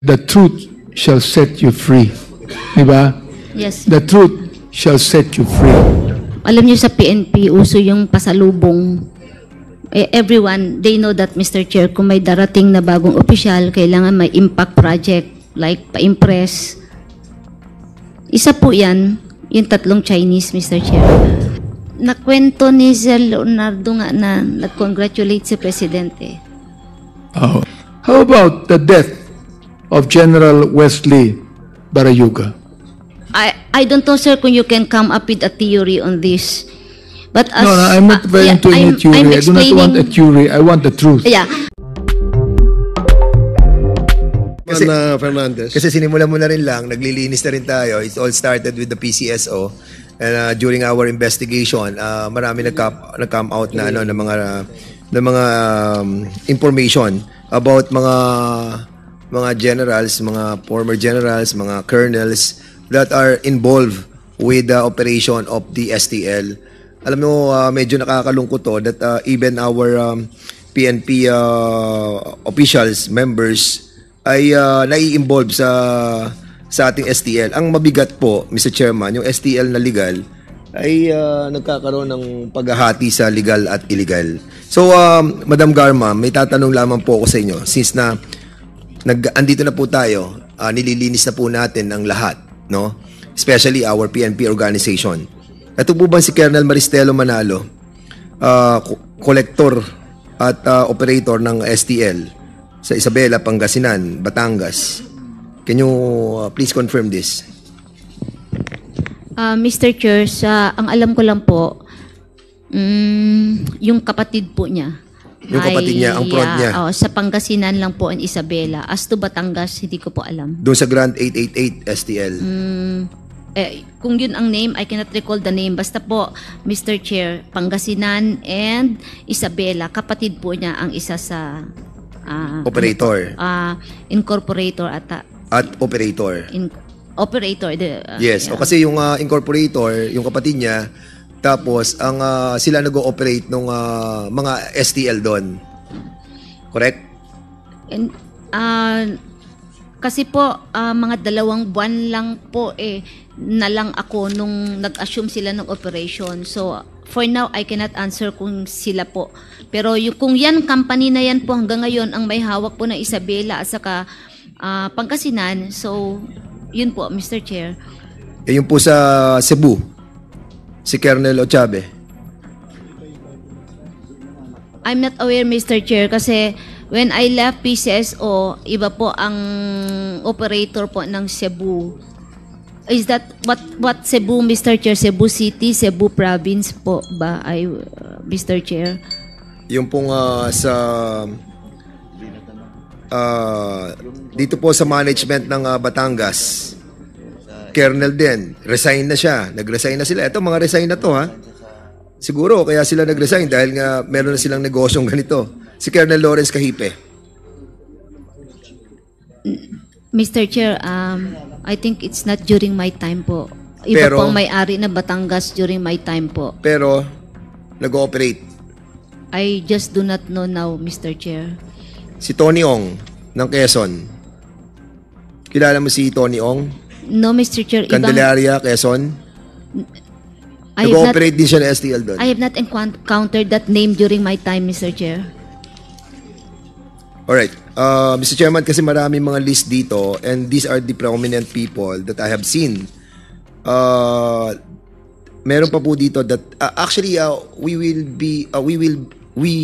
The truth shall set you free. Diba? Yes. The truth shall set you free. Alam niyo sa PNP, uso yung pasalubong. Everyone, they know that, Mr. Chair, kung may darating na bagong opisyal, kailangan may impact project, like pa-impress. Isa po yan, yung tatlong Chinese, Mr. Chair. Nakwento ni Sir Leonardo nga na nag-congratulate si Presidente. Oh. How about the death of General Wesley Barayuga? I don't know, sir, kung you can come up with a theory on this. But as, No, I'm not very into any theory. I do not want a theory. I want the truth. Yeah. Kasi, Fernandez. Kasi sinimulan mo na rin lang, naglilinis na rin tayo. It all started with the PCSO. And during our investigation, marami nag-come out na ng mga information about mga generals, mga former generals, mga colonels that are involved with the operation of the STL. Alam mo, medyo nakakalungkot to that even our PNP officials, members, ay nai-involve sa ating STL. Ang mabigat po, Mr. Chairman, yung STL na legal ay nagkakaroon ng paghahati sa legal at illegal. So, Madam Garma, may tatanong lamang po ako sa inyo. Since na andito na po tayo, nililinis na po natin ang lahat, no? Especially our PNP organization. Ito po ba si Colonel Maristelo Manalo, collector at operator ng STL sa Isabela, Pangasinan, Batangas? Can you please confirm this? Mr. Chair, ang alam ko lang po, yung kapatid po niya. Yung kapatid niya, ang prod niya. Sa Pangasinan lang po ang Isabela. As to Batangas, hindi ko po alam. Doon sa Grand 888 STL. Kung yun ang name, I cannot recall the name. Basta po, Mr. Chair, Pangasinan and Isabela, kapatid po niya ang isa sa operator. Incorporator ata. At operator. Operator. Yes, Yeah. o kasi yung incorporator, yung kapatid niya, tapos ang sila nag-ooperate ng mga STL doon. Correct? And, kasi po, mga 2 buwan lang po na lang ako nung nag-assume sila ng operation. So, for now, I cannot answer kung sila po. Pero kung yan, company na yan po hanggang ngayon ang may hawak po ng Isabela at saka Pangasinan. So, yun po, Mr. Chair. Yung po sa Cebu, si Colonel Ochabe. I'm not aware, Mr. Chair, kasi when I left PCSO, iba po ang operator po ng Cebu. Is that what Cebu, Mr. Chair? Cebu City, Cebu Province po ba, Mr. Chair? Yung pong dito po sa management ng Batangas, Colonel din, resign na siya. Nag-resign na sila. Ito, mga resign na to, ha? Siguro, kaya sila nag-resign dahil nga meron na silang negosyong ganito. Si Colonel Lawrence Cahipe. Mr. Chair, I think it's not during my time po. Iba Pero, po ang may-ari na Batangas during my time po. Pero, nag-ooperate. I just do not know now, Mr. Chair. Si Tony Ong ng Quezon. Kilala mo si Tony Ong? No, Mr. Chair. Candelaria, Quezon? Nag-ooperate din siya ng STL doon. I have not encountered that name during my time, Mr. Chair. Alright. Mr. Chairman, kasi marami mga list dito and these are the prominent people that I have seen. Meron pa po dito that actually we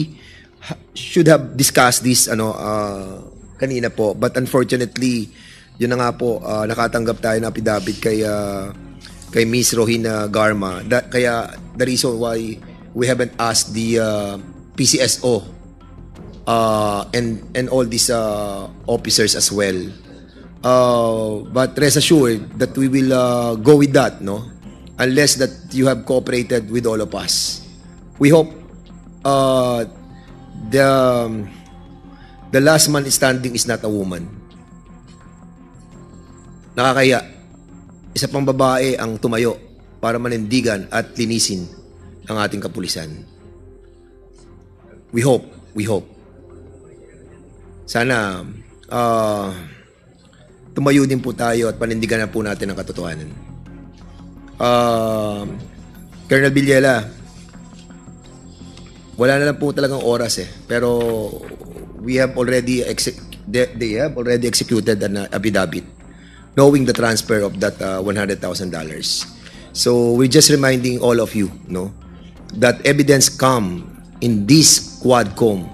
should have discussed this kanina po, but unfortunately yun na nga po, nakatanggap tayo ng affidavit kay Miss Rohina Garma. Kaya the reason why we haven't asked the PCSO and all these officers as well. But rest assured that we will go with that, no? Unless that you have cooperated with all of us. We hope the last man standing is not a woman. Nakakaya. Isa pang babae ang tumayo para manindigan at linisin ang ating kapulisan. We hope. Sana tumayo din po tayo at panindigan na po natin ang katotohanan. Colonel Villela, wala na lang po talagang oras pero we have already they have already executed an affidavit knowing the transfer of that $100,000. So we're just reminding all of you, that evidence come in this Quadcom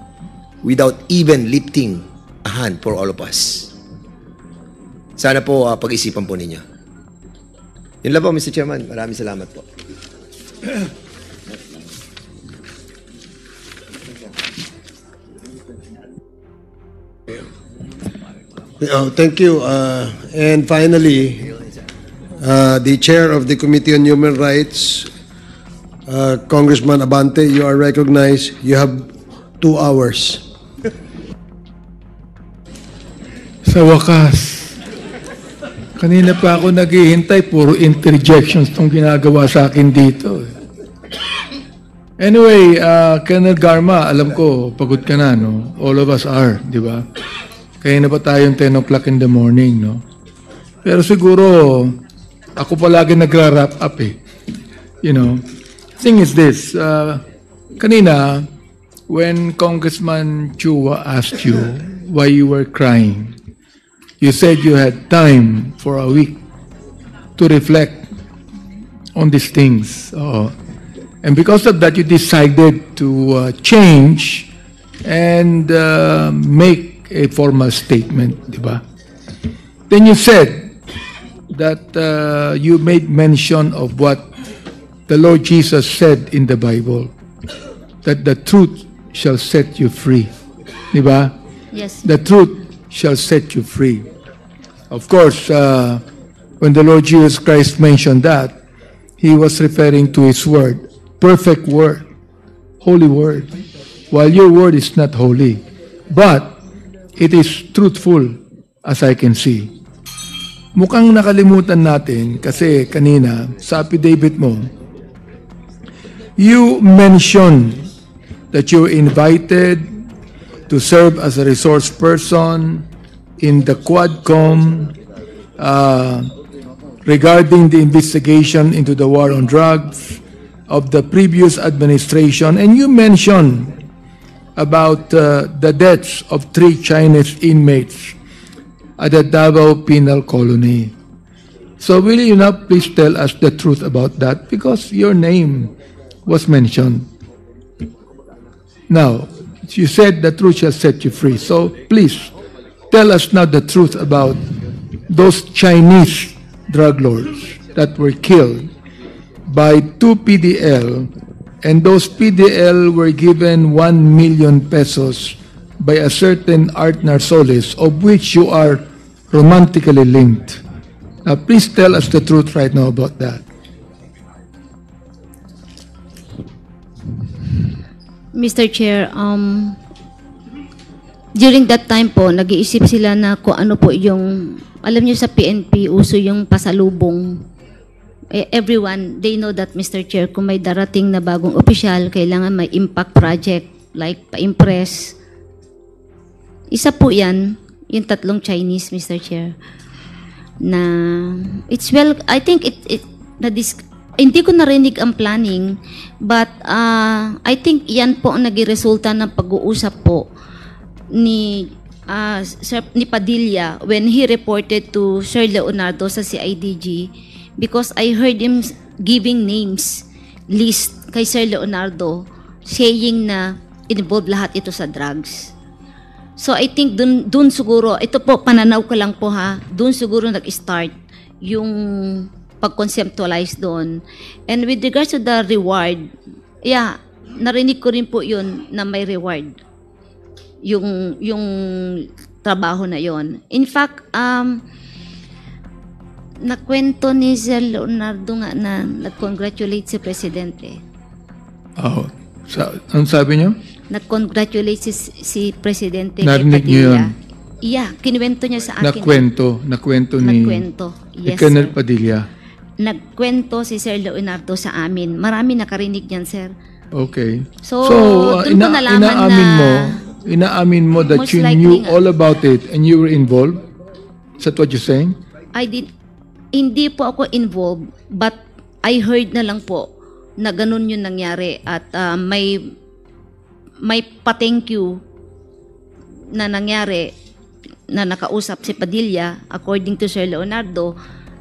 without even lifting a hand for all of us. Sana po pag-isipan po ninyo. Yun lang po, Mr. Chairman. Maraming salamat po. Thank you. And finally, the chair of the Committee on Human Rights, Congressman Abante, you are recognized. You have 2 hours. Sa wakas, kanina pa ako naghihintay, puro interjections tong ginagawa sa akin dito. Anyway, Colonel Garma, alam ko, pagod ka na, no? All of us are, di ba? Kaya na ba tayong 10 o'clock in the morning, no? Pero siguro, ako palagi nagra-wrap up Thing is this, kanina, when Congressman Chua asked you why you were crying, you said you had time for a week to reflect on these things. And because of that, you decided to change and make a formal statement, di ba? Then you said that you made mention of what the Lord Jesus said in the Bible, that the truth shall set you free. Di ba? Yes. The truth shall set you free. Of course, when the Lord Jesus Christ mentioned that, He was referring to His word, perfect word, holy word, while your word is not holy. But it is truthful as I can see. Mukhang nakalimutan natin kasi kanina sa affidavit mo, you mentioned that you were invited to serve as a resource person in the Quadcom regarding the investigation into the war on drugs of the previous administration, and you mentioned about the deaths of 3 Chinese inmates at the Davao Penal Colony. So will you now please tell us the truth about that, because your name was mentioned. Now, you said the truth shall set you free. So please tell us now the truth about those Chinese drug lords that were killed by 2 PDL, and those PDL were given 1 million pesos by a certain Art Narsoles, of which you are romantically linked. Now, please tell us the truth right now about that. Mr. Chair, during that time po, nag-iisip sila na kung ano po yung, alam niyo sa PNP, uso yung pasalubong. Everyone, they know that, Mr. Chair, kung may darating na bagong opisyal, kailangan may impact project, like pa-impress. Isa po yan, yung 3 Chinese, Mr. Chair, na it's well, I think hindi ko narinig ang planning, but I think yan po ang naging-resulta ng pag-uusap po ni Padilla when he reported to Sir Leonardo sa CIDG, because I heard him giving names, list kay Sir Leonardo, saying na involved lahat ito sa drugs. So I think dun siguro, ito po, pananaw ko lang po ha, dun siguro nag-start yung pag-conceptualize doon. And with regards to the reward, yeah, narinig ko rin po yun na may reward. Yung trabaho na yon. In fact, nakwento ni Sir Leonardo nga na nag-congratulate si Presidente. Oh, ano sabi niyo? Nag-congratulate si Presidente Narinig niyo yun? Yeah, kinuwento niya sa akin. Nakwento ni Yes, Colonel sir. Padilla. Nagkwento si Sir Leonardo sa amin. Marami nakarinig niyan, sir. Okay. So doon ko nalaman inaamin mo that you knew all about it and you were involved? Is that what you're saying? Hindi po ako involved, but I heard na lang po na ganun yung nangyari at may pa-thank you na nangyari na nakausap si Padilla according to Sir Leonardo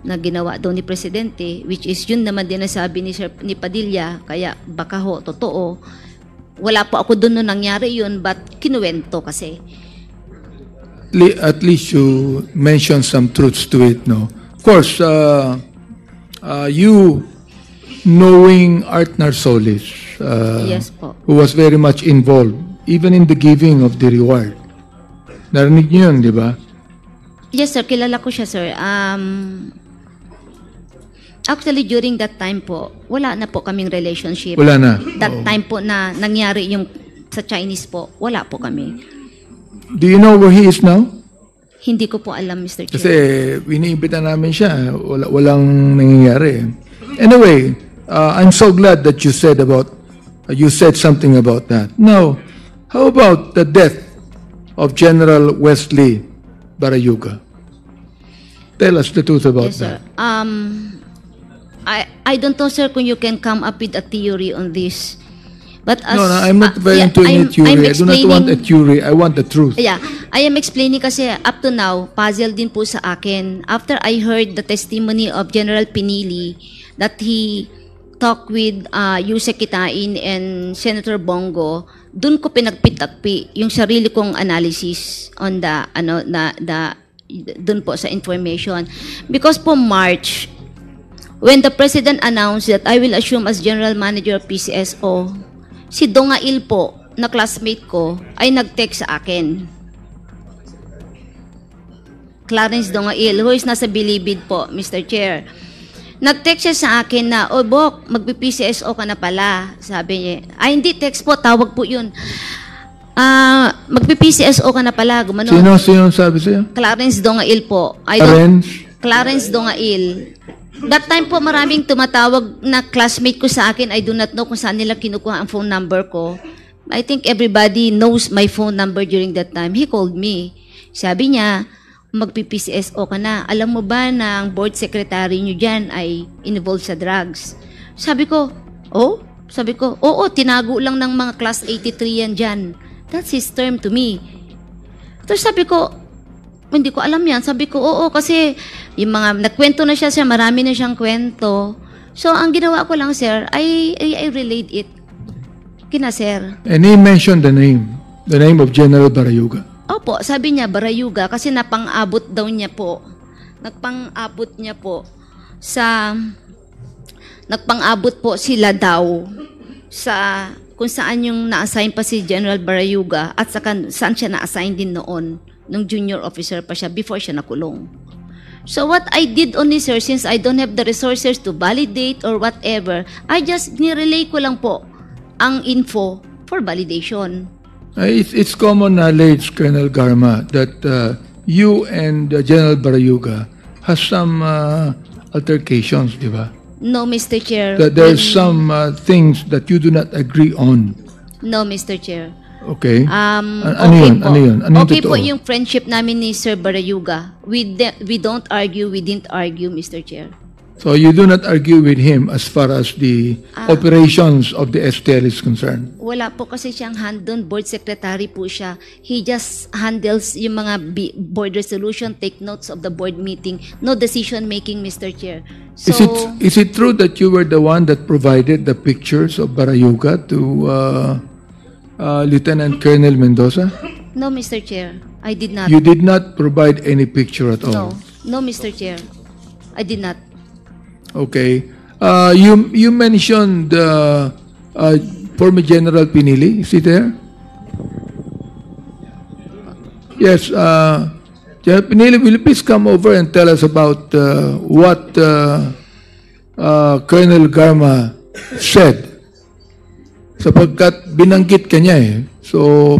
na ginawa daw ni Presidente, which is yun naman din nasabi ni Padilla, kaya baka ho, totoo. Wala po ako doon nung nangyari yun, but kinuwento kasi. At least you mentioned some truths to it, no? Of course, you knowing Art Narsolis, Yes po. who was very much involved, even in the giving of the reward. Narinig niyo yun, di ba? Yes sir, kilala ko siya sir. Actually, during that time po, wala na po kaming relationship. Wala na. That time po na nangyari yung sa Chinese po, wala po kami. Do you know where he is now? Hindi ko po alam, Mr. Chair. Kasi iniimbita namin siya. Walang nangyayari. Anyway, I'm so glad that you said something about that. Now, how about the death of General Wesley Barayuga? Tell us the truth about Yes, sir. that. I don't know, sir, kung you can come up with a theory on this. But as, No, I'm not very into any theory. I do not want a theory. I want the truth. Yeah, I am explaining kasi up to now, puzzle din po sa akin. After I heard the testimony of General Pinili that he talked with Yusek Kitain and Senator Bongo, dun ko pinagpitakpi yung sarili kong analysis on dun po sa information. Because po March, when the President announced that I will assume as General Manager of PCSO, si Dongail po, na classmate ko, ay nag-text sa akin. Clarence Dongail, who is nasa Bilibid po, Mr. Chair. Nag-text siya sa akin na, "Oh, Bok, magpi-PCSO ka na pala." Sabi niya. Ay, hindi, text po, tawag po yun. Magpi-PCSO ka na pala, gumano. Sino sabi sa'yo? Clarence Dongail po. Clarence Dongail. That time po maraming tumatawag na classmate ko sa akin. I do not know kung saan nila kinukuha ang phone number ko. I think everybody knows my phone number during that time. He called me. Sabi niya, magpi-PCSO ka na. Alam mo ba na ang board secretary niyo dyan ay involved sa drugs? Sabi ko, oh? Sabi ko, oo, tinago lang ng mga class 83 yan dyan. That's his term to me. Tapos sabi ko, hindi ko alam yan. Sabi ko, oo, kasi yung mga, nagkwento na siya, sir, marami na siyang kwento. So, ang ginawa ko lang, sir, I relate it kina, sir. And he mentioned the name of General Barayuga. Opo, sabi niya, Barayuga, kasi napang-abot daw niya po. Nagpang-abot niya po nagpang-abot po sila daw sa kung saan yung na-assign pa si General Barayuga at saan siya na-assign din noon nung junior officer pa siya before siya nakulong. So what I did only, sir, since I don't have the resources to validate or whatever, I just nirelay ko lang po ang info for validation. It's common knowledge, Colonel Garma, that you and General Barayuga has some altercations, di ba? No, Mr. Chair. That there's some things that you do not agree on. No, Mr. Chair. Okay. Okay po. Ano yun? Okay po yung friendship namin ni Sir Barayuga. We don't argue, we didn't argue, Mr. Chair. So you do not argue with him as far as the operations of the STL is concerned? Wala po kasi siyang hand doon. Board secretary po siya. He just handles yung mga board resolution, take notes of the board meeting. No decision making, Mr. Chair. So, Is it true that you were the one that provided the pictures of Barayuga to Lieutenant Colonel Mendoza? No, Mr. Chair. I did not. You did not provide any picture at all? No, Mr. Chair. I did not. Okay. You mentioned former General Pinili. Is he there? Yes. General Pinili, will you please come over and tell us about what Colonel Garma said? Sapagkat binanggit ka niya eh. So,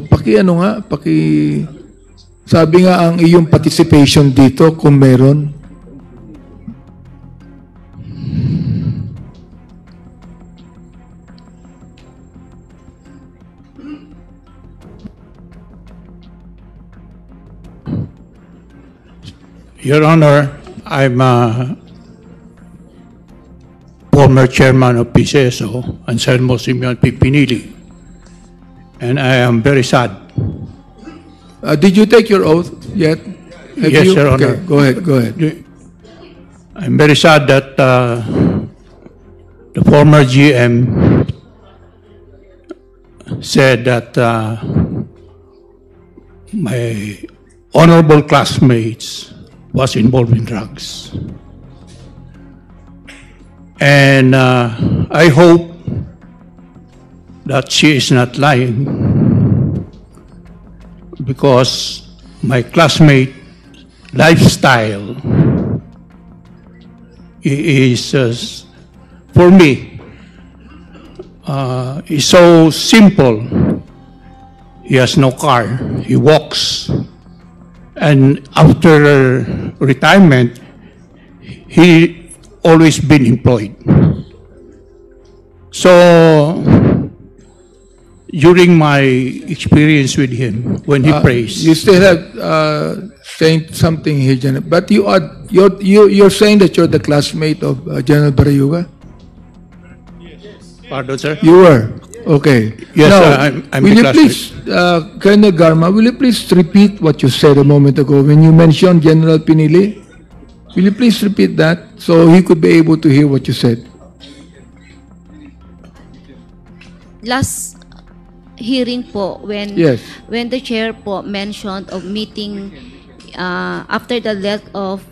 sabi nga ang iyong participation dito kung meron. Your Honor, I'm a former chairman of PCSO, Anselmo Simeon P. Pinili, and I am very sad. Did you take your oath yet? Have Yes, you? Your Honor. Okay, go ahead, go ahead. I'm very sad that the former GM said that my honorable classmates was involved in drugs. And I hope that she is not lying, because my classmate lifestyle is, for me, is so simple. He has no car, he walks, and after retirement, he always been employed. So, during my experience with him, when he prays, You still have saying something here, General. But you're saying that you're the classmate of General Barayuga? pardon, sir? You were. Okay. Yes, Now, I'm will the you classmate. please, Colonel Garma, will you please repeat what you said a moment ago when you mentioned General Pinili? Will you please repeat that so he could be able to hear what you said? Last hearing po, when Yes. when the chair po mentioned of meeting after the death of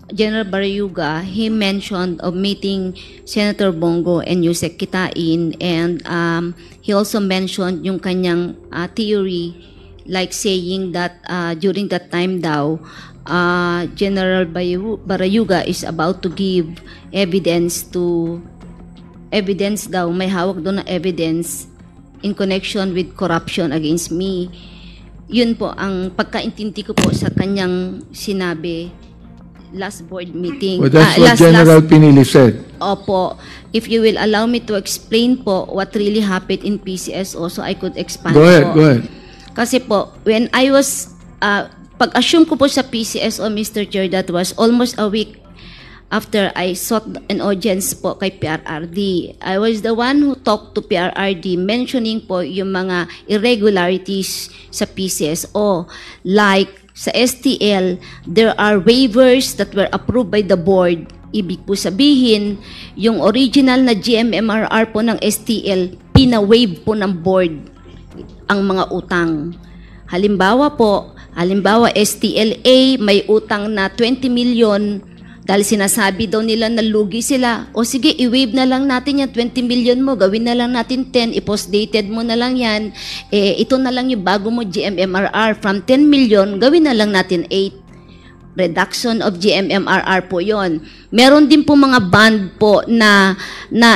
General Barayuga, he mentioned of meeting Senator Bongo and Yusek Kitain, and he also mentioned yung kanyang theory, like saying that during that time daw, General Barayuga is about to give evidence daw, may hawak doon na evidence in connection with corruption against me. Yun po ang pagkaintindi ko po sa kanyang sinabi last board meeting. Well, that's what General Pinili said. Opo. If you will allow me to explain po what really happened in PCSO, so I could expand Go ahead, po. go ahead. Kasi po, when I was, pag-assume ko po sa PCSO, Mr. Chair, that was almost a week after I sought an audience po kay PRRD. I was the one who talked to PRRD mentioning po yung mga irregularities sa PCSO. Like sa STL, there are waivers that were approved by the board. Ibig po sabihin, yung original na GMMRR po ng STL, pina-waive po ng board ang mga utang. Halimbawa STLA may utang na 20 million dahil sinasabi daw nila na lugi sila. O sige, i-waive na lang natin yan, 20 million mo, gawin na lang natin 10, i-post-dated mo na lang yan. Ito na lang yung bago mo GMMRR. From 10 million, gawin na lang natin 8. Reduction of GMMRR po yon. Meron din po mga bond po na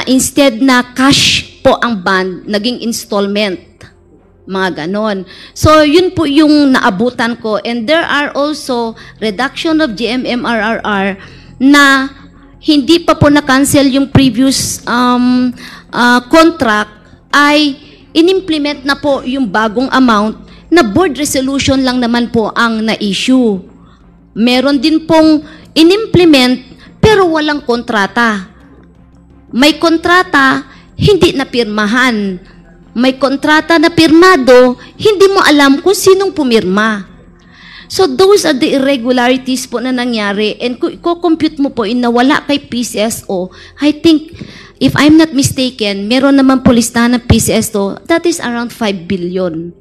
instead na cash po ang bond, naging installment. Mga ganon. So, yun po yung naabutan ko. And there are also reduction of GMMRR na hindi pa po na-cancel yung previous contract, ay in-implement na po yung bagong amount na board resolution lang naman po ang na-issue. Meron din pong in-implement pero walang kontrata. May kontrata, hindi napirmahan. May kontrata na pirmado, hindi mo alam kung sinong pumirma. So those are the irregularities po na nangyari, and kung i-compute mo po nawala kay PCSO, I think, if I'm not mistaken, meron naman po listahan ng PCSO, that is around 5 billion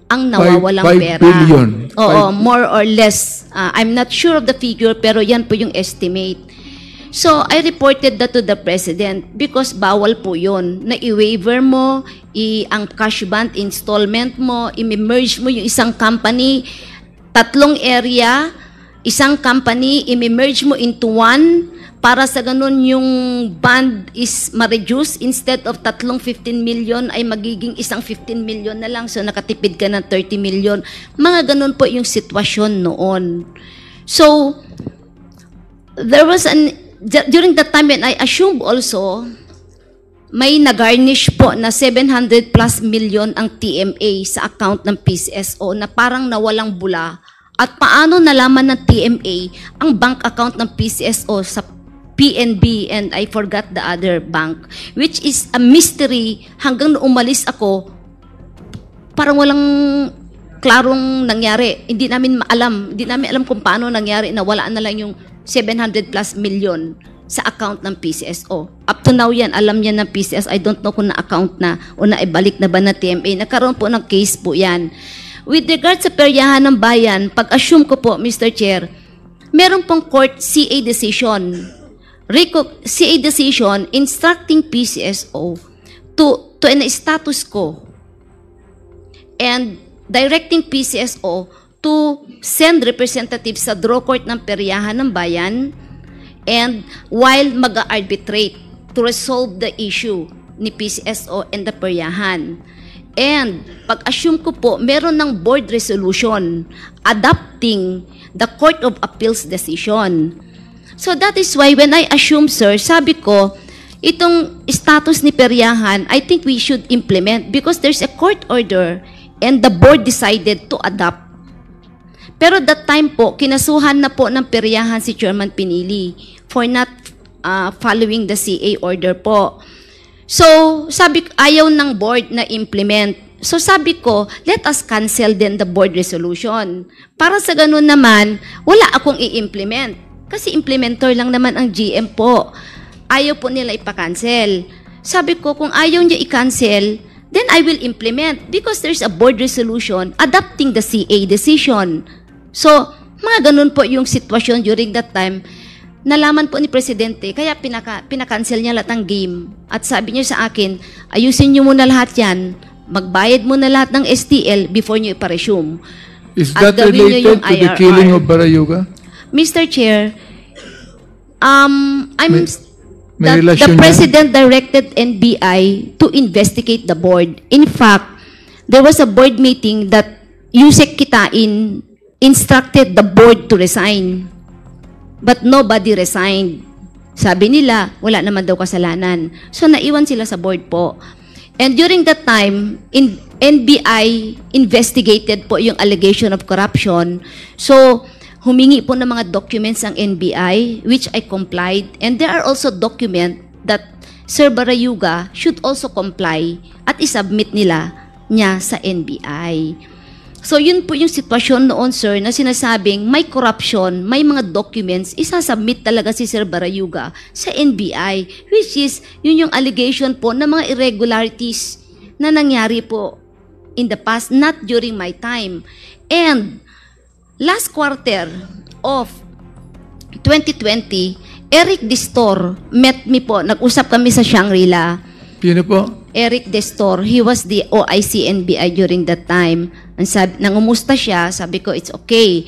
ang nawawalang 5 pera. billion. Oo, more or less. I'm not sure of the figure, pero yan po yung estimate. So, I reported that to the President because bawal po yun. Na i-waiver mo, ang cash bond installment mo, i-merge mo yung isang company, 3 area, isang company, i-merge mo into one, para sa ganun yung bond is ma-reduce, instead of 15 million ay magiging isang 15 million na lang, so nakatipid ka ng 30 million. Mga ganun po yung sitwasyon noon. So, there was during that time, and I assume also, may nag-garnish po na 700 plus million ang TMA sa account ng PCSO na parang nawalang bula At paano nalaman ng TMA ang bank account ng PCSO sa PNB and I forgot the other bank, which is a mystery hanggang nung umalis ako, parang walang klarong nangyari. Hindi namin alam kung paano nangyari na wala na lang yung 700 plus million sa account ng PCSO. Up to now yan, alam niya ng PCSO. I don't know kung na-account na o naibalik na ba na TMA. Nagkaroon po ng case po yan. With regard sa peryahan ng bayan, pag-assume ko po, Mr. Chair, meron pong court CA decision. CA decision instructing PCSO to an status quo and directing PCSO to send representatives sa draw court ng peryahan ng bayan and while mag-arbitrate to resolve the issue ni PCSO and the peryahan. And pag-assume ko po, meron ng board resolution adopting the Court of Appeals decision. So that is why when I assume, sir, sabi ko, itong status ni peryahan, I think we should implement because there's a court order and the board decided to adopt. Pero that time po, kinasuhan na po ng peryahan si Chairman Pinili for not following the CA order po. So, ayaw ng board na implement. So sabi ko, let us cancel then the board resolution. Para sa ganun naman, wala akong i-implement. Kasi implementer lang naman ang GM po. Ayaw po nila ipakancel. Sabi ko, kung ayaw niya i-cancel, then I will implement because there's a board resolution adopting the CA decision. So, mga ganun po yung sitwasyon during that time. Nalaman po ni Presidente, kaya pinakancel niya lahat ng game. At sabi niya sa akin, ayusin niyo muna lahat yan, magbayad muna lahat ng STL before niyo ipa-resume. Is that related to the killing of Barayuga? Mr. Chair, May the President directed NBI to investigate the board. In fact, there was a board meeting that Yusek Kitain instructed the board to resign. But nobody resigned. Sabi nila, wala naman daw kasalanan. So naiwan sila sa board po. And during that time, NBI investigated po yung allegation of corruption. So, humingi po ng mga documents ang NBI, which I complied. And there are also documents that Sir Barayuga should also comply at isubmit niya sa NBI. So yun po yung sitwasyon noon, sir, na sinasabing may corruption, may mga documents, isasubmit talaga si Sir Barayuga sa NBI, which is yun yung allegation po ng mga irregularities na nangyari po in the past, not during my time. And last quarter of 2020, Eric Destor met me po. Nag-usap kami sa Shangri-La. Sino po? Eric Destor. He was the OIC NBI during that time. Nangumusta siya. Sabi ko, it's okay.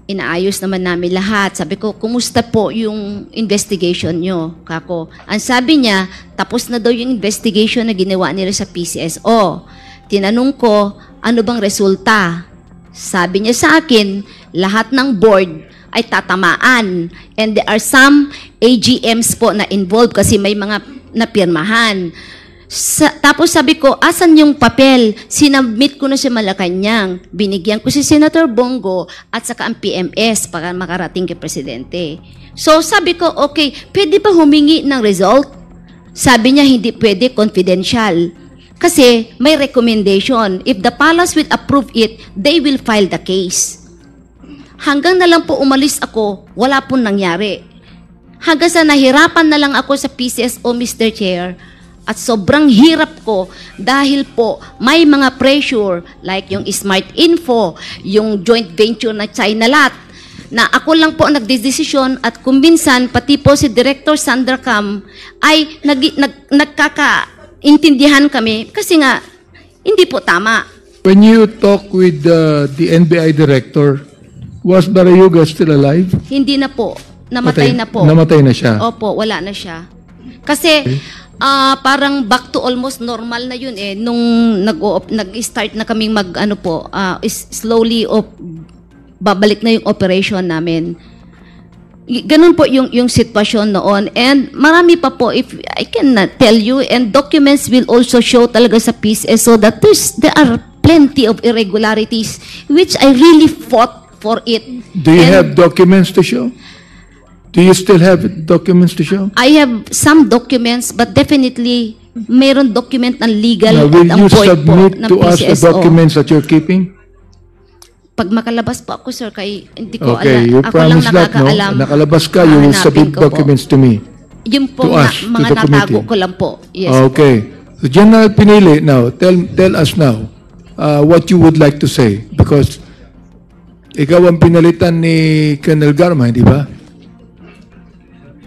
Inaayos naman namin lahat. Sabi ko, kumusta po yung investigation nyo, kako? Ang sabi niya, tapos na daw yung investigation na ginawa nila sa PCSO. Tinanong ko, ano bang resulta? Sabi niya sa akin, lahat ng board ay tatamaan. And there are some AGMs po na involved kasi may mga napirmahan. Tapos sabi ko, asan yung papel? Sinabmit ko na sa Malacanang. Binigyan ko si Senator Bongo at saka ang PMS para makarating kay Presidente. So sabi ko, okay, pwede ba humingi ng result? Sabi niya, hindi pwede, confidential. Kasi may recommendation. If the palace will approve it, they will file the case. Hanggang na lang po umalis ako, wala pong nangyari. Hanggang sa nahirapan na lang ako sa PCSO, Mr. Chair, at sobrang hirap ko dahil po may mga pressure like yung Smart Info, yung joint venture na Chinalat, na ako lang po nagdesisyon at kuminsan pati po si Director Sandra Cam ay nagkakaintindihan kami kasi nga hindi po tama. When you talk with the NBI director, was Barayuga still alive? Hindi na po. Namatay na po. Namatay na siya? Opo, wala na siya. Kasi parang back to almost normal na yun eh. Nung nag-start na kaming slowly babalik na yung operation namin. Ganun po yung sitwasyon noon. And marami pa po, if I can tell you, and documents will also show talaga sa PCSO that there are plenty of irregularities which I really fought for it. Do you And have documents to show? Do you still have documents to show? I have some documents, but definitely meron document ng legal Now, at will ang you void po submit ng to us the PCSO. documents that you're keeping? Pag makalabas po ako, sir, kay hindi ko Okay, you ako lang promise that, no? nakakaalam. Nakalabas ka, you will Hahanapin submit ko po. documents to me. Yung po to na, us, to mga the natago committee. ko lang po. Yes. Okay. So, General Pinili, now, tell us now what you would like to say. Because ikaw ang pinalitan ni Colonel Garma, di ba?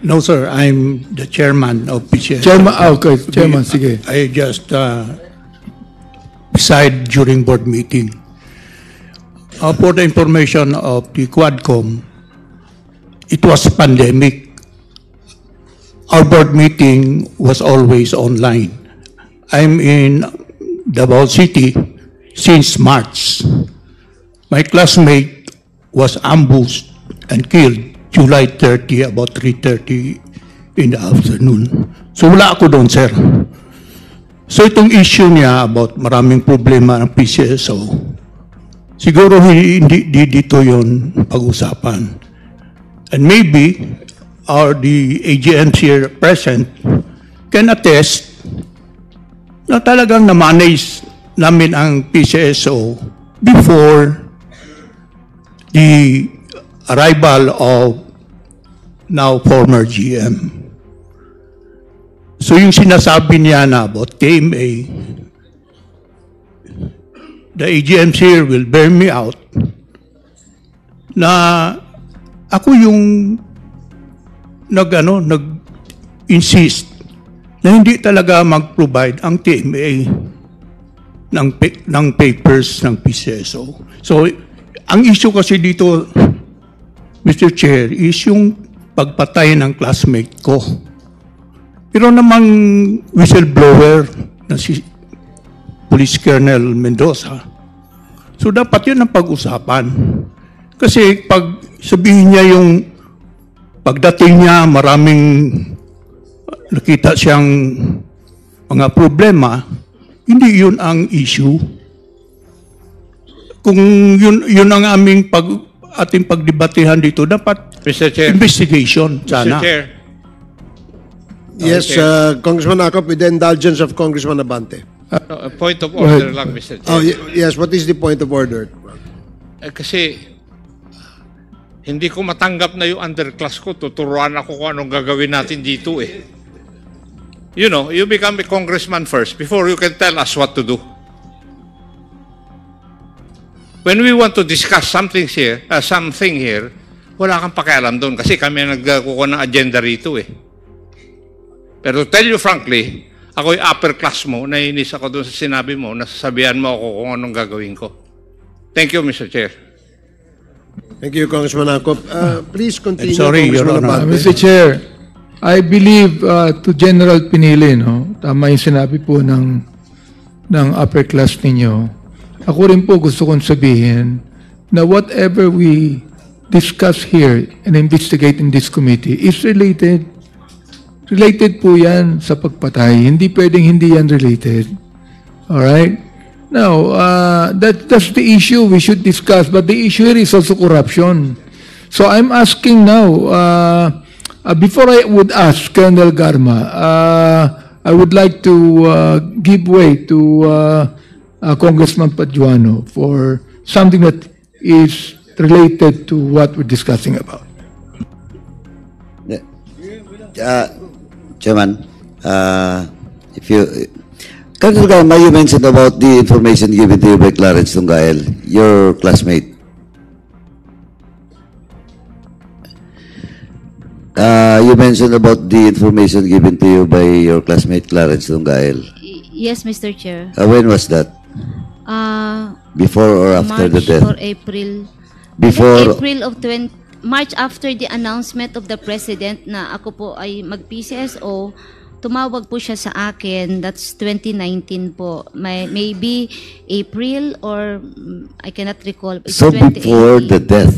No, sir. I'm the chairman of PCSO. Chairman, okay. Chairman, sige. I just preside during board meeting. For the information of the Quadcom, it was pandemic. Our board meeting was always online. I'm in Davao City since March. My classmate was ambushed and killed July 30, about 3:30 in the afternoon. So wala ako doon, sir. So itong issue niya about maraming problema ng PCSO, siguro hindi dito yon pag-usapan. And maybe the AGMs here present can attest na talagang na-manage namin ang PCSO before the arrival of now former GM. So yung sinasabi niya na about KMA, the AGMs here will bear me out na ako yung nag-insist na hindi talaga mag-provide ang TMA ng papers ng PCSO. So, ang issue kasi dito, Mr. Chair, is yung pagpatay ng classmate ko. Pero namang whistleblower na si Police Colonel Mendoza. So, dapat yun ang pag-usapan. Kasi pag sabihin niya yung pagdating niya, maraming nakita siyang mga problema, hindi yun ang issue. Kung yun ang aming ating pagdebatehan dito, dapat Mr. Chair. investigation sana. Mr. Chair. Yes, Congressman Akop, with the indulgence of Congressman Abante. A point of order lang, Mr. Chair. Oh, yes, what is the point of order? Kasi hindi ko matanggap na yung underclass ko. Tuturuan ako kung anong gagawin natin dito eh. You know, you become a congressman first before you can tell us what to do. When we want to discuss something here, wala kang pakialam doon kasi kami nagkukuha ng agenda rito eh. Pero to tell you frankly, ako yung upper class mo, nainis ako doon sa sinabi mo, nasasabihan mo ako kung anong gagawin ko. Thank you, Mr. Chair. Thank you, Congressman Akop. Please continue, I'm sorry, Your Congressman Honor. Abante. Mr. Chair, I believe to General Pinili, no, tama yung sinabi po ng upper class ninyo. Ako rin po gusto kong sabihin na whatever we discuss here and investigate in this committee is related. Related po yan sa pagpatay. Hindi pwedeng hindi yan related. Alright? Now, that's the issue we should discuss. But the issue here is also corruption. So I'm asking now, before I would ask Colonel Garma, I would like to give way to Congressman Paduano for something that is related to what we're discussing about. Chairman, if you, Colonel Garma, you mentioned about the information given to you by Clarence Tungael, your classmate. You mentioned about the information given to you by your classmate Clarence Tungael. Yes, Mr. Chair. When was that? Before or after the March death? or April. Before. April of March after the announcement of the President na ako po ay mag-PCSO, tumawag po siya sa akin. That's 2019 po. Maybe April or I cannot recall. It's So 2018. before the death?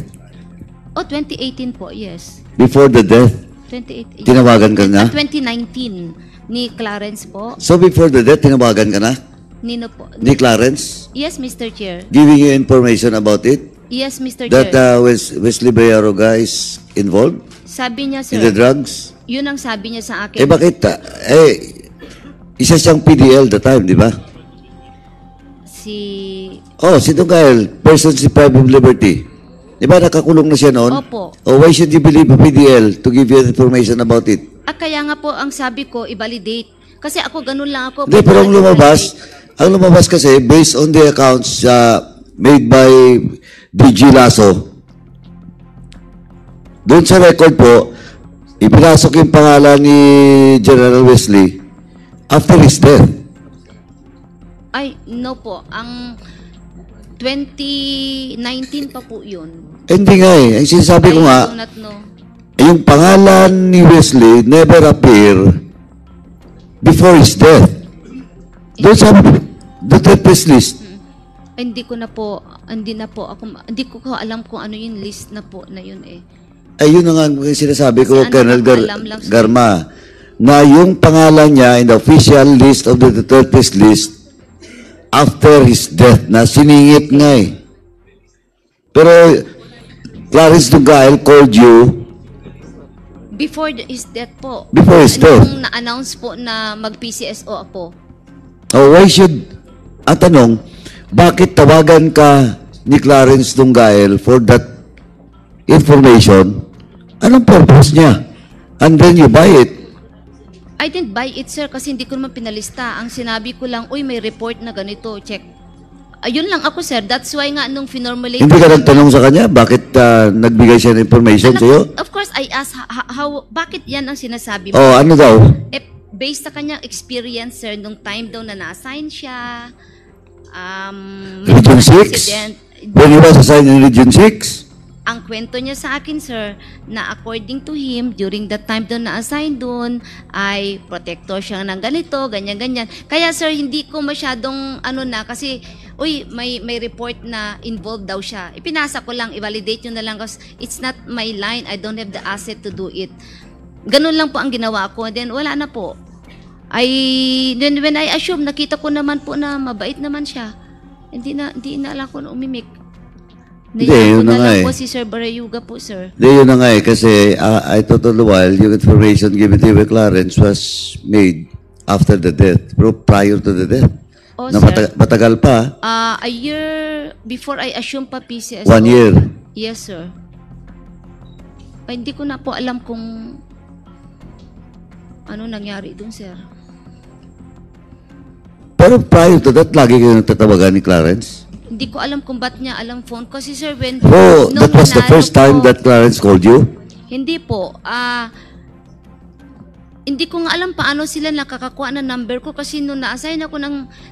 Oh, 2018 po, yes. Before the death? 2018. Tinawagan ka na? 2019 ni Clarence po. So before the death, tinawagan ka na? Nino po. Ni Clarence? Yes, Mr. Chair. Giving you information about it? Yes, Mr. that Chair. Wesley Bayaroga is involved Sabi niya, in the sir, drugs? yun ang sabi niya sa akin. Bakit? Isa siyang PDL the time, di ba? Si... Si Dungael, persons deprived of liberty. Di ba nakakulong na siya noon? Opo. Why should you believe a PDL to give you information about it? Kaya nga po, ang sabi ko, i-validate. Kasi ako, ganun lang ako. Hindi, pero ang lumabas kasi, based on the accounts made by DG Lasso, doon sa record po, ipinasok yung pangalan ni General Wesley after his death. Ay, no po. Ang 2019 pa po yun. Hindi nga eh. Ang sinasabi ko I nga, do not know. yung pangalan ni Wesley never appear before his death. Doon sa the death list. Ay, hindi ko alam kung ano yung list na po na yun eh. Ayun na nga ang sinasabi ko, Kasi Colonel nakaalam lang siya. Garma, na yung pangalan niya in the official list of the death list after his death, na siningit nga eh. Pero Clarence Dungael called you Before his death po. Before his death. Nung na-announce po na mag-PCSO ako. why should, ang tanong, bakit tawagan ka ni Clarence Dungael for that information? Anong purpose niya? And then you buy it. I didn't buy it, sir, kasi hindi ko naman pinalista. Ang sinabi ko lang, uy, may report na ganito, check. Ayun lang ako, sir. That's why nga nung finormulate... Hindi ka nagtanong sa kanya, bakit nagbigay siya ng information sa'yo? Of course, I asked, bakit yan ang sinasabi mo? Ano daw? Based sa kanyang experience, sir, nung time daw na na-assign siya, Region 6? accident. When he was assigned in Region 6? Ang kwento niya sa akin, sir, na according to him, during that time doon na-assign doon, ay protector siya ng ganito, ganyan-ganyan. Kaya, sir, hindi ko masyadong kasi, may report na involved daw siya. Ipinasa ko lang, i-validate nyo na lang kasi it's not my line. I don't have the asset to do it. Ganun lang po ang ginawa ko. Then, wala na po. Then when I assume, nakita ko naman po na mabait naman siya. Hindi na alam ko na umimik. Hindi, yun na nga po si Sir Barayuga po, sir. Hindi, yun na nga kasi I thought all the while yung information given to you by Clarence was made after the death, pero prior to the death. Oh, Na sir. matagal pa. A year before I assume pa PCSO. 1 year. Yes, sir. Hindi ko na po alam kung ano nangyari dun, sir. Pero prior to that, lagi kayo nagtatawagan ni Clarence? Hindi ko alam kung ba't niya alam phone. Kasi, sir, Oh, that was the first time that Clarence called you? Hindi po. Hindi ko nga alam paano sila nakakakuha ng number ko kasi nung na-assign ako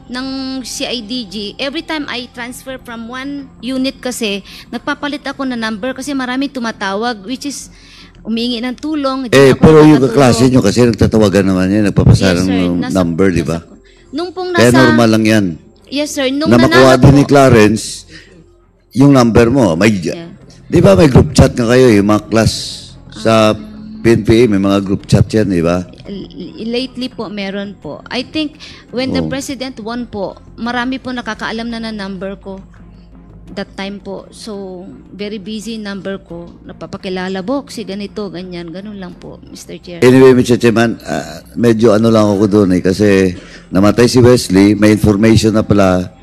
ng CIDG, every time I transfer from one unit kasi, nagpapalit ako ng number kasi marami tumatawag, which is umingi ng tulong. Pero yung kaklase nyo kasi nagtatawagan naman yan, nagpapasa Yes, sir. ng number, di ba? Nung pong Kaya normal lang yan. Yes, sir. Nung Na makuha nanalo din ni po, Clarence yung number mo. Yeah. Di ba may group chat nga kayo, yung mga class sa PNPA, may mga group chat yan, di ba? lately po, meron po. I think when the President won po, marami po nakakaalam na number ko. That time po. So, very busy number ko. Napapakilala si ganito, ganyan. Ganun lang po, Mr. Chair. Anyway, Mr. Chairman, medyo lang ako doon kasi namatay si Wesley, may information na pala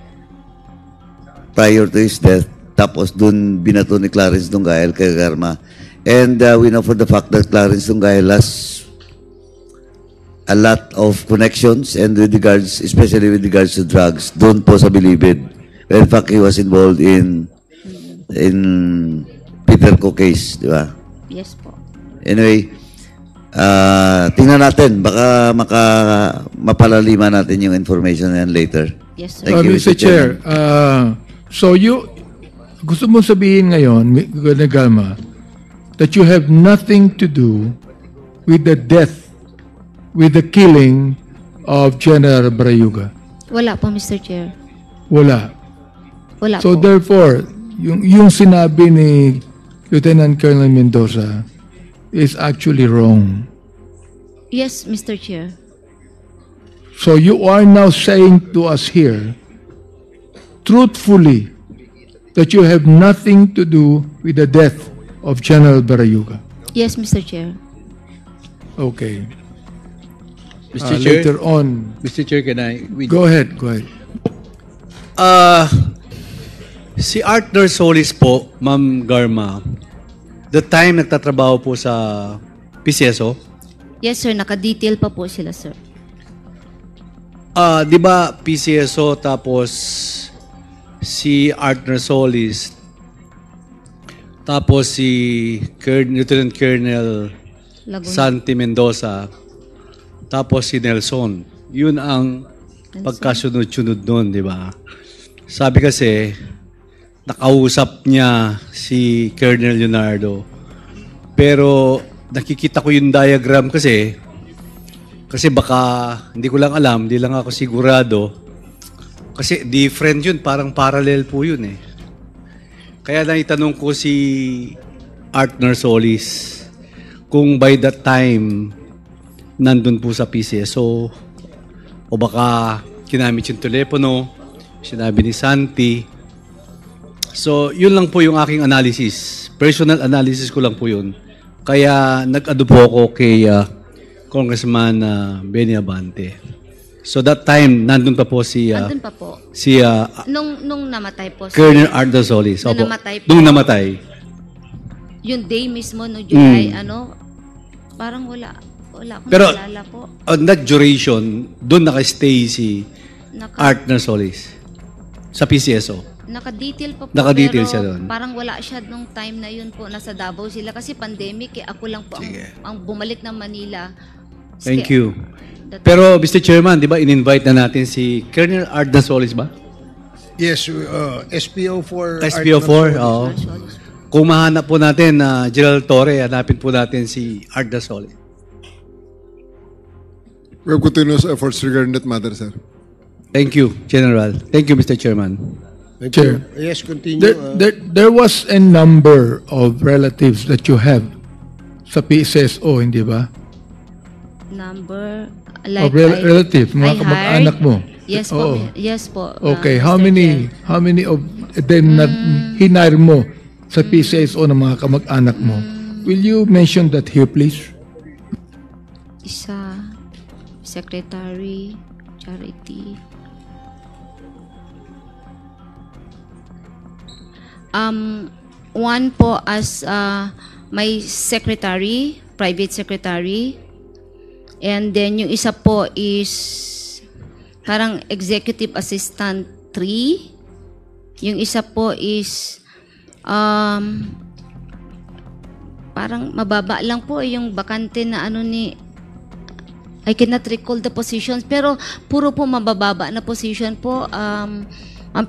prior to his death, tapos doon binato ni Clarence Dungael kay Garma. And we know for the fact that Clarence Dungael has a lot of connections and especially with regards to drugs, doon po sa Bilibid. In fact, he was involved in Peter Co case, di ba? Yes po. Anyway, tingnan natin. Baka mapalaliman natin yung information na yan later. Yes, sir. Thank you, Mr. Chair, so gusto mo sabihin ngayon, Galma, that you have nothing to do with the death, with the killing of General Barayuga? Wala po, Mr. Chair. Wala. Wala So po. therefore, yung sinabi ni Lieutenant Colonel Mendoza is actually wrong. Yes, Mr. Chair. So you are now saying to us here, truthfully, that you have nothing to do with the death of General Barayuga? Yes, Mr. Chair. Okay. Mr. Chair, Later on. Mr. Chair, can I? Go ahead, go ahead. Si Arthur Solis po, Ma'am Garma, the time nagtatrabaho po sa PCSO, Yes, sir. Naka-detail pa po sila, sir. di ba PCSO tapos si Arthur Solis, tapos si Lieutenant Colonel Laguna. Santi Mendoza, tapos si Nelson. Yun ang pagkasunod-sunod nun, di ba? Sabi kasi, nakausap niya si Colonel Leonardo. Pero nakikita ko yung diagram kasi baka, hindi ko lang alam, hindi lang ako sigurado. Kasi different yun, parang parallel po yun eh. Kaya naitanong ko si Arthur Solis kung by that time nandun po sa PCSO o baka kinamit yung telepono, sinabi ni Santi. So, yun lang po yung aking analysis. Personal analysis ko lang po yun. Kaya nag-ado po ako kay Congressman Benny Abante. So that time, nandun pa po si Andun pa po. Nung namatay po. Colonel Arthur Solis. Nung Opo. namatay po. Nung namatay. Yung day mismo, no July, parang wala akong Pero, naalala po. on that duration, doon naka-stay si Arthur Solis sa PCSO. Naka-detail pa po. Naka-detail pero siya doon. Parang wala siya nung time na yun po. Nasa Davao sila kasi pandemic eh. Ako lang po ang bumalik ng Manila. Thank you. Pero Mr. Chairman, di ba in-invite na natin si Colonel Arthur Solis ba? Yes, SPO4. SPO4, oo. Kung mahanap po natin General Torre, hanapin po natin si Arthur Solis. We have continuous efforts regarding that matter, sir. Thank you, General. Thank you, Mr. Chairman. Thank Chair. you. Yes, continue. There was a number of relatives that you have sa PSSO, hindi ba? Number, Of relative, mga kamag-anak mo. Yes po. Oo. Yes po. Okay, Mr. how many of them na hinire mo sa PCSO ng mga kamag-anak mo? Will you mention that here, please? Isa, secretary, charity. One po as my secretary, private secretary. And then yung isa po is parang executive assistant 3. Yung isa po is parang mababa lang po yung bakante na I cannot recall the positions, pero puro po mabababa na position po. Ang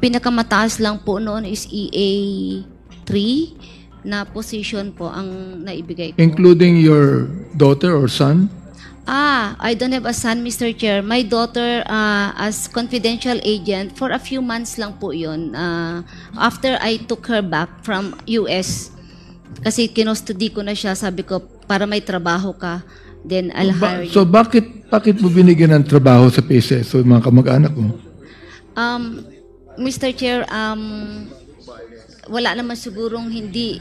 pinakamataas lang po noon is EA 3 na position po ang naibigay ko. Including your daughter or son? I don't have a son, Mr. Chair. My daughter, as confidential agent, for a few months lang po yun. After I took her back from US, kasi kinustudi ko na siya, sabi ko, para may trabaho ka, then I'll hire you. So bakit mo binigyan ng trabaho sa PSSO yung mga kamag-anak mo? Mr. Chair, wala naman sigurong hindi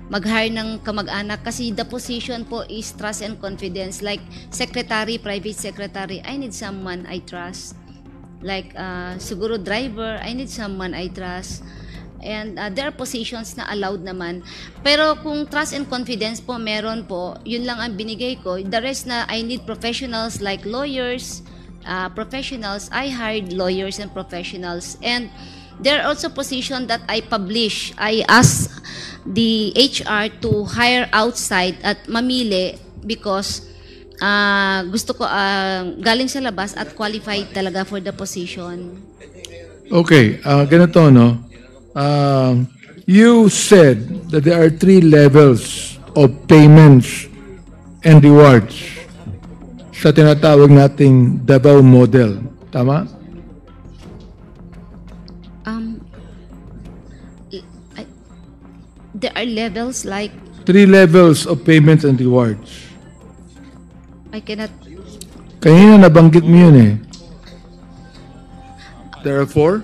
mag-hire ng kamag-anak kasi the position po is trust and confidence. Like secretary, private secretary, I need someone I trust. Like siguro driver, I need someone I trust. And there are positions na allowed naman. Pero kung trust and confidence po, meron po, yun lang ang binigay ko. The rest na I need professionals like lawyers, professionals. I hired lawyers and professionals. And there are also positions that I publish. I ask the HR to hire outside at mamili because gusto ko galing sa labas at qualified talaga for the position. Okay, ganito, no? You said that there are 3 levels of payments and rewards sa tinatawag nating Davao model. Tama? There are levels like 3 levels of payments and rewards. I cannot. Kanina nabanggit mo yun eh. There are 4?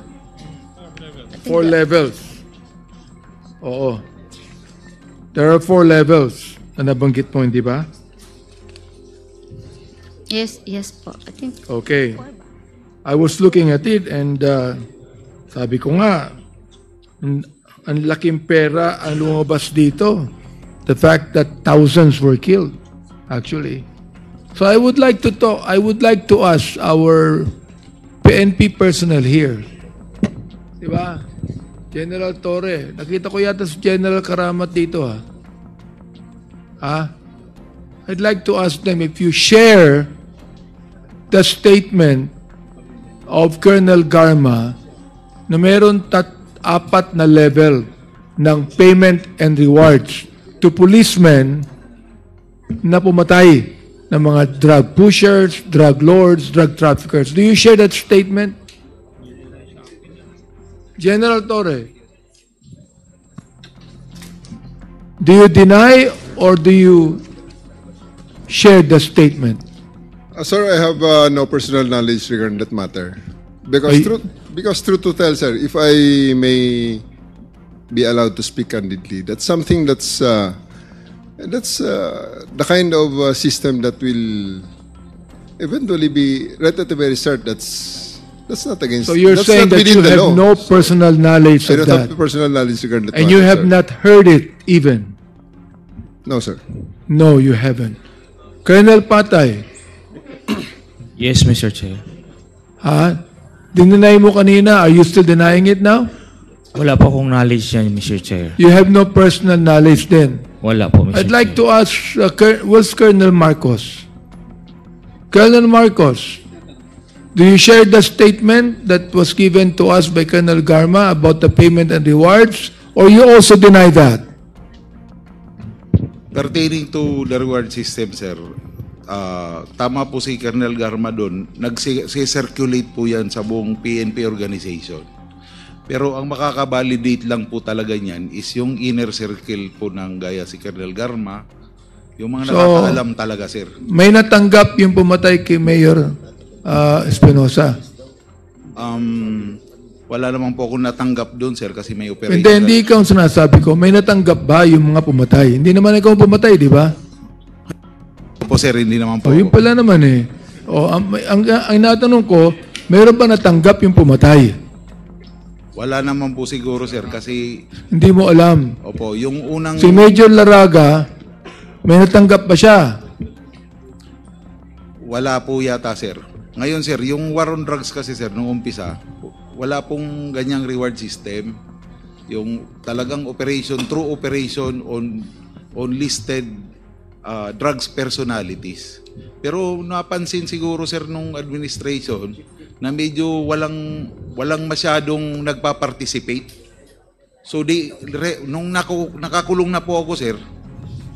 4 levels. Oo. There are 4 levels na nabanggit mo, hindi ba? Yes po. I think Okay. I was looking at it and sabi ko nga, ang laking pera ang lumabas dito. The fact that thousands were killed, actually. So I would like to ask our PNP personnel here. Diba? General Torre. Nakita ko yata si General Karamat dito, ha? I'd like to ask them if you share the statement of Colonel Garma na meron 4 na level ng payment and rewards to policemen na pumatay ng mga drug pushers, drug lords, drug traffickers. Do you share that statement? General Torre, do you deny or do you share the statement? Sir, I have no personal knowledge regarding that matter. Because truth to tell, sir, if I may be allowed to speak candidly, that's something that's the kind of system that will eventually be right at the very start. That's not against. So you're that's saying not that within you the have law. no personal knowledge I of don't that, have personal knowledge regarding that and you matter, have sir. not heard it even. No, sir. No, you haven't. Colonel Patay, Yes, Mr. Chair. Dinenay mo kanina. Are you still denying it now? Wala po akong knowledge yan, Mr. Chair. You have no personal knowledge then. Wala po, Mr. I'd like Chair. to ask, where's Colonel Marcos? Colonel Marcos, do you share the statement that was given to us by Colonel Garma about the payment and rewards, or you also deny that? Pertaining to the reward system, sir, tama po si Colonel Garma doon, nag-circulate po yan sa buong PNP organization. Pero ang makaka-validate lang po talaga niyan is yung inner circle po ng gaya si Colonel Garma, yung mga nakakaalam talaga, sir. May natanggap yung pumatay kay Mayor Espinosa. Wala naman po akong natanggap doon, sir, kasi may operation. Hindi ikaw ang sinasabi ko. May natanggap ba yung mga pumatay? Hindi naman ikaw ang pumatay, di ba? Po, sir, hindi naman po. Yun pala naman eh. Ang natanong ko, mayroon ba natanggap yung pumatay? Wala naman po siguro, sir, kasi... Hindi mo alam. Opo, yung unang... Si Major Laraga, may natanggap ba siya? Wala po yata, sir. Ngayon, sir, yung war on drugs kasi, sir, nung umpisa, wala pong ganyang reward system. Yung talagang operation, true operation on listed drugs personalities. Pero napansin siguro, sir, nung administration na medyo walang masyadong nagpa-participate. So nung nakakulong na po ako, sir,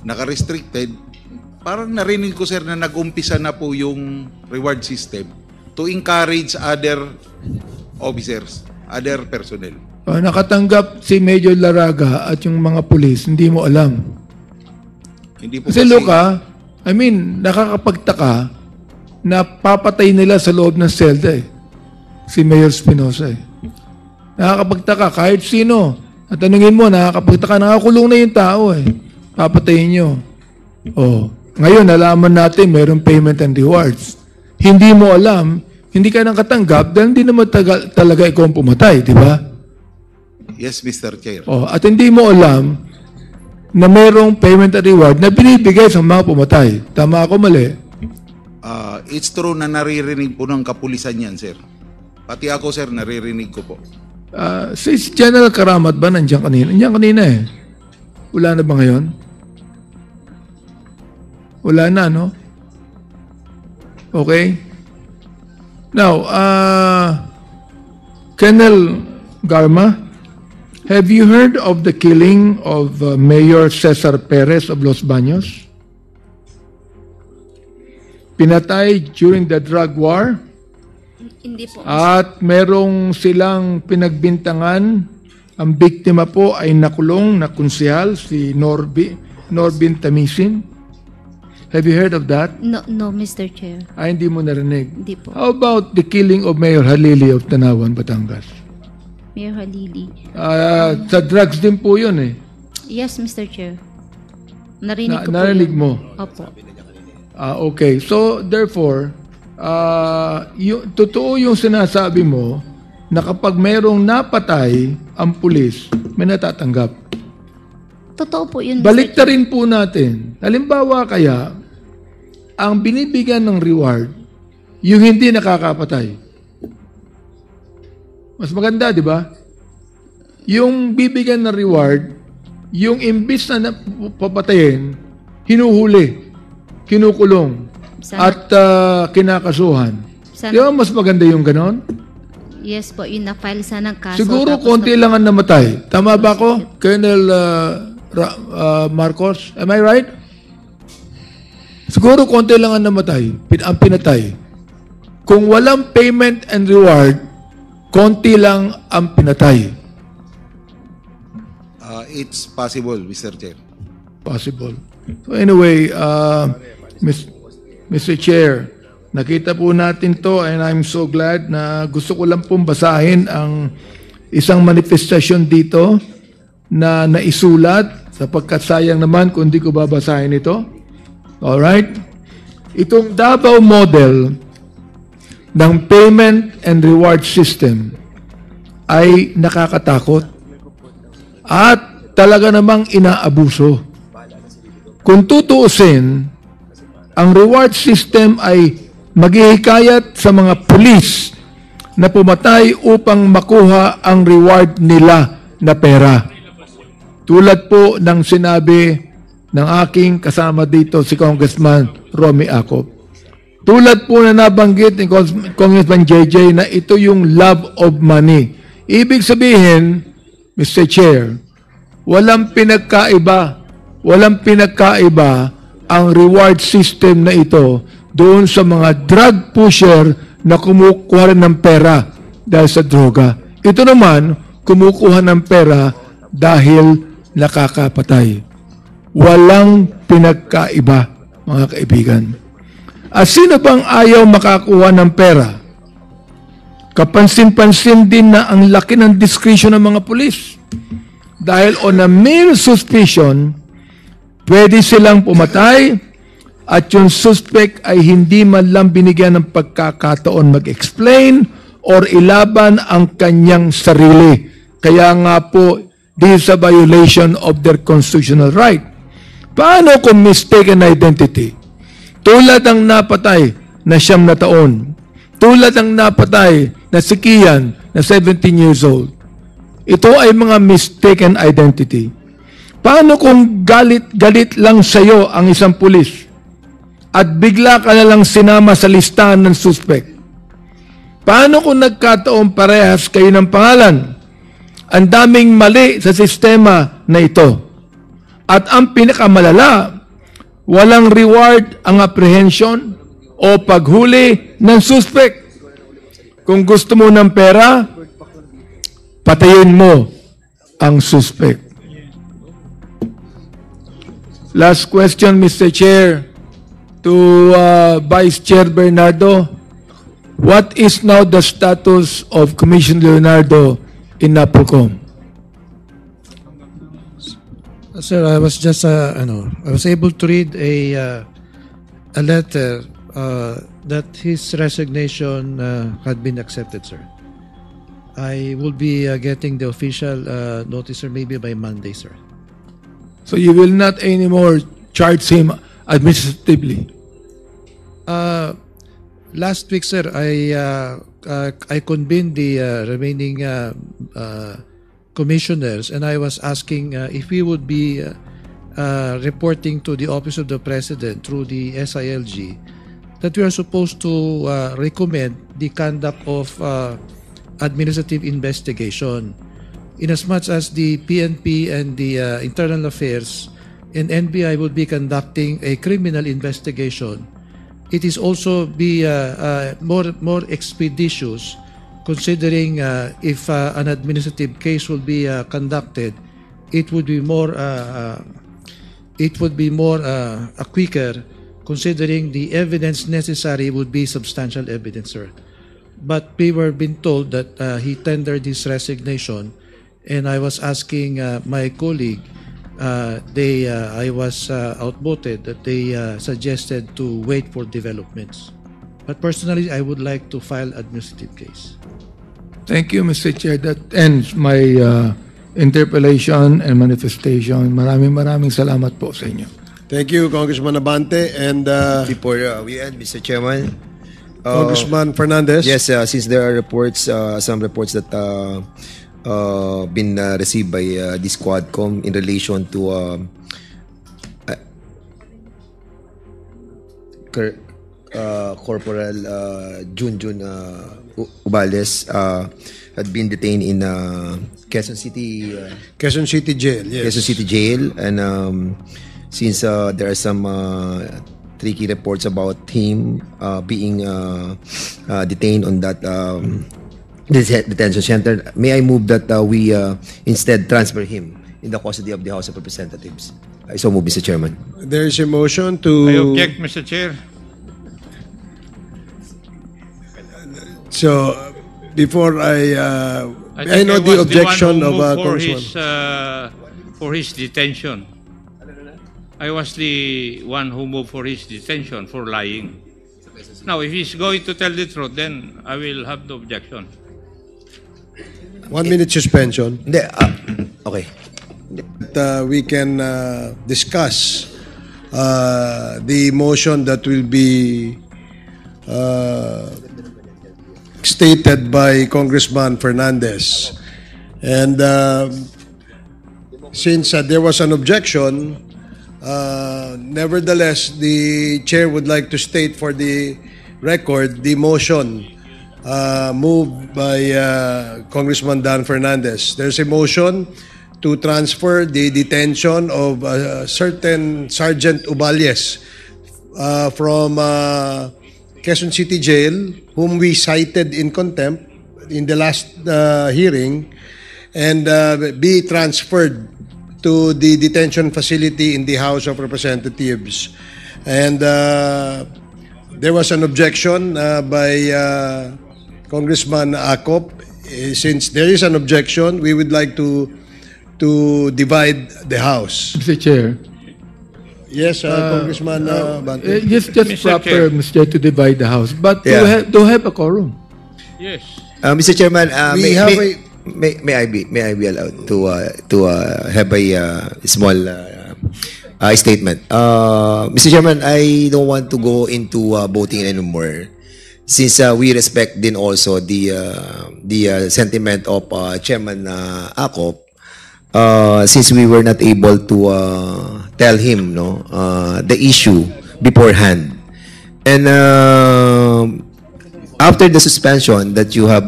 naka-restricted, parang narinig ko, sir, na nag-umpisa na po yung reward system to encourage other officers, other personnel. Nakatanggap si Major Laraga at yung mga pulis, hindi mo alam. Hindi po kasi Luca, nakakapagtaka na papatay nila sa loob ng selda eh. Si Mayor Espinosa eh. Nakakapagtaka kahit sino. At tanungin mo, nakakapagtaka, nakakulong na yung tao eh. Papatayin nyo. Ngayon, nalaman natin mayroong payment and rewards. Hindi mo alam, hindi ka nang katanggap dahil hindi naman talaga ikaw ang pumatay, di ba? Yes, Mr. Chair. At hindi mo alam na mayroong payment and reward na binibigay sa mga pumatay. Tama ako, mali? It's true na naririnig po ng kapulisan yan, sir. Pati ako, sir, naririnig ko po. Si General Karamat ba nandiyan kanina? Nandiyan kanina eh. Wala na ba ngayon? Wala na, no? Okay? Now, Colonel Garma, have you heard of the killing of Mayor Cesar Perez of Los Baños? Pinatay during the drug war? Hindi po. At merong silang pinagbintangan. Ang biktima po ay nakulong na konsehal, si Norbin Tamisin. Have you heard of that? No, Mr. Chair. Hindi mo narinig. Hindi po. How about the killing of Mayor Halili of Tanawan, Batangas? Mayor Halili. Sa drugs din po yun eh. Yes, Mr. Chair. Narinig ko po Narinig yun. mo? Opo. Okay. So, therefore, totoo yung sinasabi mo na kapag mayroong napatay ang pulis, may natatanggap. Totoo po yun, Mr. Baliktarin po natin. Halimbawa kaya, ang binibigyan ng reward, yung hindi nakakapatay. Mas maganda, di ba? Yung bibigyan ng reward, yung imbis na papatayin, hinuhuli, kinukulong, at kinakasuhan. Di ba mas maganda yung ganon? Yes po, yun na-file sana ng kaso. Siguro konti lang ang namatay. Tama ba ako? Colonel Marcos, am I right? Siguro konti lang ang namatay, ang pinatay. Kung walang payment and reward, konti lang ang pinatay. It's possible, Mr. Chair. Possible. So anyway, Mr. Chair, nakita po natin to and I'm so glad na gusto ko lang pong basahin ang isang manifestasyon dito na naisulat sapagkat sayang naman kung hindi ko babasahin ito. Alright? Itong Davao model ng payment and reward system ay nakakatakot at talaga namang inaabuso. Kung tutuusin, ang reward system ay maghihikayat sa mga pulis na pumatay upang makuha ang reward nila na pera. Tulad po ng sinabi ng aking kasama dito si Congressman Romy Acop. Tulad po na nabanggit ni Congressman JJ na ito yung love of money. Ibig sabihin, Mr. Chair, walang pinagkaiba ang reward system na ito doon sa mga drug pusher na kumukuha rin ng pera dahil sa droga. Ito naman, kumukuha ng pera dahil nakakapatay. Walang pinagkaiba, mga kaibigan. At sino bang ayaw makakuha ng pera? Kapansin-pansin din na ang laki ng discretion ng mga pulis. Dahil on a mere suspicion, pwede silang pumatay at yung suspect ay hindi man lang binigyan ng pagkakataon mag-explain or ilaban ang kanyang sarili. Kaya nga po, this is a violation of their constitutional right. Paano kung mistaken identity? Tulad ang napatay na 9 na taon. Tulad ang napatay na si Kian na 17 years old. Ito ay mga mistaken identity. Paano kung galit lang sa iyo ang isang pulis at bigla ka na lang sinama sa listahan ng suspect? Paano kung nagkataon parehas kayo ng pangalan? Ang daming mali sa sistema na ito. At ang pinakamalala, walang reward ang apprehension o paghuli ng suspect. Kung gusto mo ng pera, patayin mo ang suspect. Last question, Mr. Chair, to Vice Chair Bernardo. What is now the status of Commissioner Leonardo in NAPOLCOM? Sir, I was just, I was able to read a letter that his resignation had been accepted, sir. I will be getting the official notice, sir, maybe by Monday, sir. So you will not anymore charge him administratively? Last week, sir, I convened the remaining commissioners, and I was asking if we would be reporting to the Office of the President through the SILG that we are supposed to recommend the conduct of administrative investigation. Inasmuch as the PNP and the Internal Affairs and NBI would be conducting a criminal investigation, it is also be more expeditious, considering if an administrative case will be conducted, it would be more quicker, considering the evidence necessary would be substantial evidence, sir. but we were being told that he tendered his resignation, and I was asking my colleague, I was outvoted that they suggested to wait for developments. But personally, I would like to file administrative case. Thank you, Mr. Chair. That ends my interpellation and manifestation. Maraming salamat po sa inyo. Thank you, Congressman Abante. And Before we end, Mr. Chairman, Congressman Fernandez. yes, since there are reports, some reports that been received by this Quadcom in relation to Corporal Junjun Ubales had been detained in Quezon City Jail, yes. Quezon City Jail, and since there are some tricky reports about him being detained on that detention center, may I move that we instead transfer him in the custody of the House of Representatives? I so move, Mr. Chairman. There is a motion to... I object, Mr. Chair. So, before I think know I the was objection one who of moved Congressman. for his detention. I was the one who moved for his detention for lying. Now, if he's going to tell the truth, then I will have no objection. 1 minute suspension. Hindi, okay. We can discuss the motion that will be stated by Congressman Fernandez. And since there was an objection, nevertheless, the chair would like to state for the record the motion moved by Congressman Dan Fernandez. There's a motion to transfer the detention of certain Sergeant Ubales from Quezon City Jail, whom we cited in contempt in the last hearing, and be transferred to the detention facility in the House of Representatives. And there was an objection by Congressman Acop. Since there is an objection, we would like to divide the House. Mr. Chair. Yes, Congressman Bante. Just Mr. proper, Chair. Mr. Chair, to divide the House. But Yeah. to have a quorum. Yes. Mr. Chairman, We have may I be allowed to have a small statement? Mr. Chairman, I don't want to go into voting anymore, since we respect din also the sentiment of Chairman Acop. Since we were not able to tell him the issue beforehand, and after the suspension that you have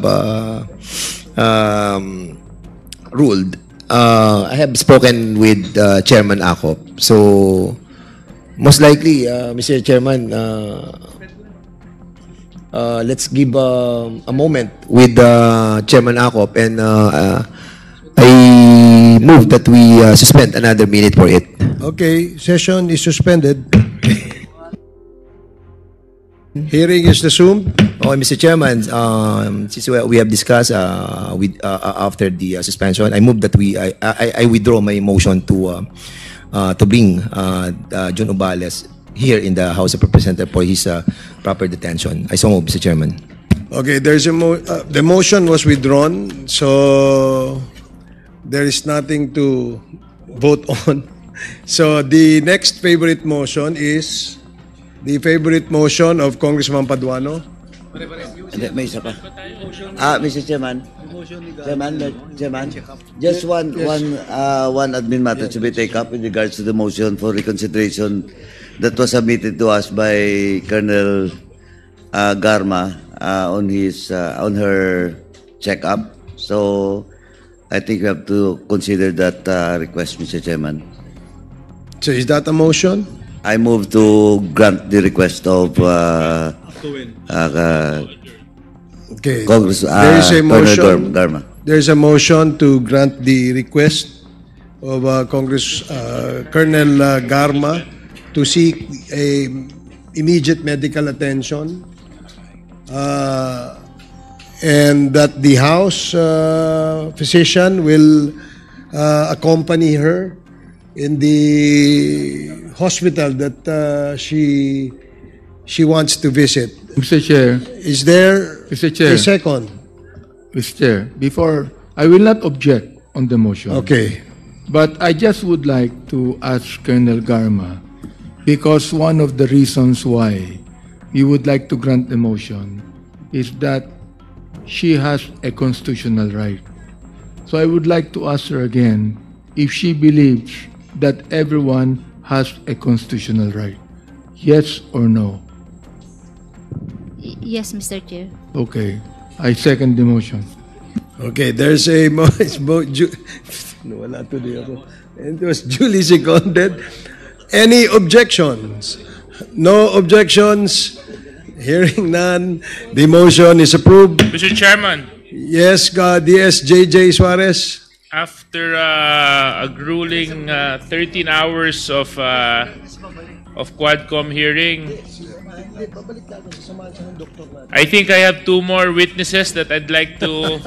ruled, I have spoken with Chairman Acop. So most likely, Mr. Chairman, let's give a moment with Chairman Acop, and I move that we suspend another minute for it. Okay, session is suspended. Hearing is resumed. Okay, Mr. Chairman, since we have discussed after the suspension, I move that I withdraw my motion to bring John Ubales here in the House of Representatives for his proper detention. I so move, Mr. Chairman. Okay, there's the motion was withdrawn, so there is nothing to vote on. So the next favorite motion is the favorite motion of Congressman Paduano. Hindi, may isa pa. Mr. Chairman. Chairman, just one admin matter to be taken up in regards to the motion for reconsideration that was submitted to us by Colonel Garma on her checkup. So I think we have to consider that request, Mr. Chairman. So is that a motion? I move to grant the request of Okay. Congress. There is a Colonel motion. Garma. There is a motion to grant the request of Colonel Garma to seek a immediate medical attention and that the House physician will accompany her in the hospital that she wants to visit. Mr. Chair. Is there Mr. Chair. a second? Mr. Chair, before, I will not object on the motion. Okay. But I just would like to ask Colonel Garma, because one of the reasons why we would like to grant the motion is that she has a constitutional right. So I would like to ask her again if she believes that everyone has a constitutional right. Yes or no? Yes, Mr. Chair. Okay. I second the motion. Okay, there's a it was duly seconded. Any objections? No objections. Hearing none, the motion is approved. Mr. Chairman, Yes, DSJJ Suarez. after a grueling 13 hours of Quadcom hearing, I think I have 2 more witnesses that I'd like to,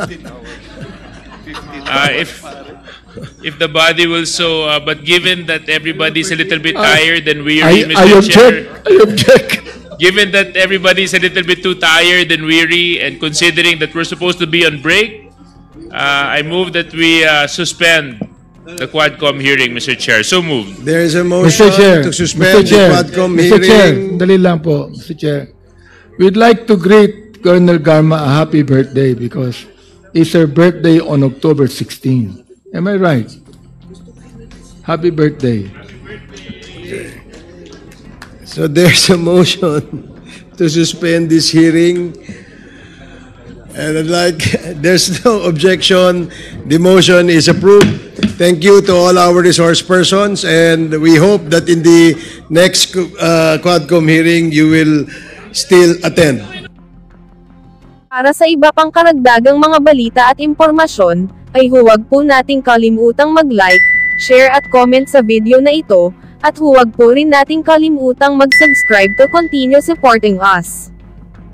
if the body will so, but given that everybody's a little bit tired and weary, Mr. Chair, I object. given that everybody's a little bit too tired and weary, and considering that we're supposed to be on break, I move that we suspend the Quadcom hearing, Mr. Chair. So moved. There is a motion Mr. Chair, to suspend the Quadcom Mr. Chair, hearing. dali lang po, Mr. Chair. We'd like to greet Colonel Garma a happy birthday because it's her birthday on October 16. Am I right? Happy birthday. So there's a motion to suspend this hearing. And I'd like, there's no objection. The motion is approved. Thank you to all our resource persons, and we hope that in the next Quadcom hearing, you will still attend. Para sa iba pang karagdagang mga balita at impormasyon, ay huwag po nating kalimutang mag-like, share at comment sa video na ito, at huwag po rin nating kalimutang mag-subscribe to continue supporting us.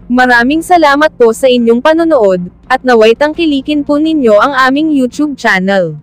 Maraming salamat po sa inyong panonood, at naway tangkilikin po ninyo ang aming YouTube channel.